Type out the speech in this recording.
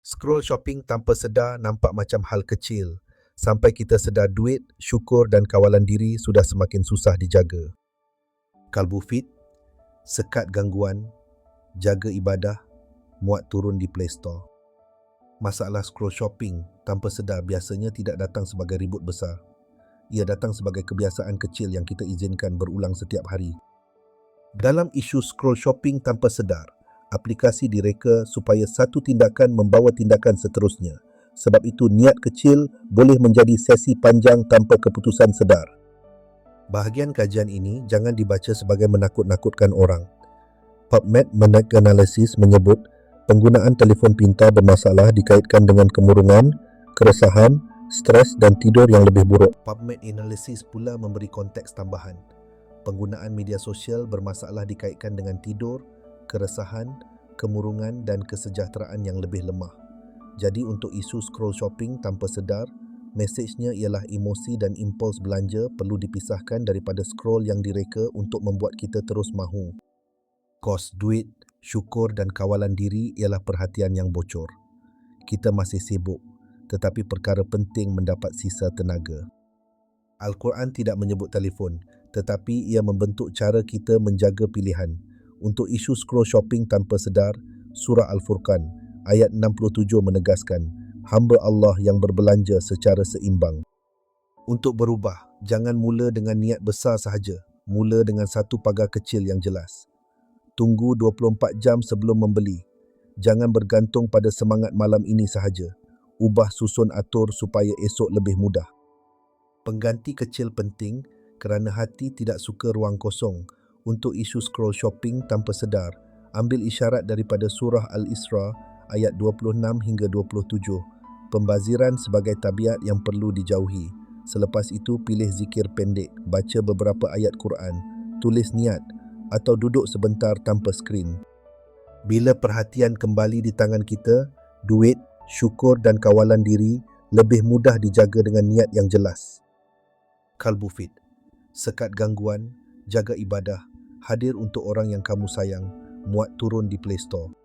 Scroll shopping tanpa sedar nampak macam hal kecil. Sampai kita sedar duit, syukur dan kawalan diri sudah semakin susah dijaga. Kalbu Fit, sekat gangguan, jaga ibadah, muat turun di Play Store. Masalah scroll shopping tanpa sedar biasanya tidak datang sebagai ribut besar. Ia datang sebagai kebiasaan kecil yang kita izinkan berulang setiap hari. Dalam isu scroll shopping tanpa sedar, aplikasi direka supaya satu tindakan membawa tindakan seterusnya. Sebab itu niat kecil boleh menjadi sesi panjang tanpa keputusan sedar. Bahagian kajian ini jangan dibaca sebagai menakut-nakutkan orang. PubMed Meta-Analysis menyebut penggunaan telefon pintar bermasalah dikaitkan dengan kemurungan, keresahan, stres dan tidur yang lebih buruk. PubMed Analysis pula memberi konteks tambahan. Penggunaan media sosial bermasalah dikaitkan dengan tidur, keresahan, kemurungan dan kesejahteraan yang lebih lemah. Jadi untuk isu scroll shopping tanpa sedar, mesejnya ialah emosi dan impuls belanja perlu dipisahkan daripada scroll yang direka untuk membuat kita terus mahu. Kos duit, syukur dan kawalan diri ialah perhatian yang bocor. Kita masih sibuk, tetapi perkara penting mendapat sisa tenaga. Al-Quran tidak menyebut telefon, tetapi ia membentuk cara kita menjaga pilihan. Untuk isu scroll shopping tanpa sedar, Surah Al-Furqan, ayat 67 menegaskan, hamba Allah yang berbelanja secara seimbang. Untuk berubah, jangan mula dengan niat besar sahaja, mula dengan satu pagar kecil yang jelas. Tunggu 24 jam sebelum membeli. Jangan bergantung pada semangat malam ini sahaja. Ubah susun atur supaya esok lebih mudah. Pengganti kecil penting kerana hati tidak suka ruang kosong. Untuk isu scroll shopping tanpa sedar, ambil isyarat daripada surah Al-Isra ayat 26 hingga 27. Pembaziran sebagai tabiat yang perlu dijauhi. Selepas itu pilih zikir pendek, baca beberapa ayat Quran, tulis niat atau duduk sebentar tanpa skrin. Bila perhatian kembali di tangan kita, duit, syukur dan kawalan diri lebih mudah dijaga dengan niat yang jelas. Kalbu Fit, sekat gangguan, jaga ibadah, hadir untuk orang yang kamu sayang, muat turun di Play Store.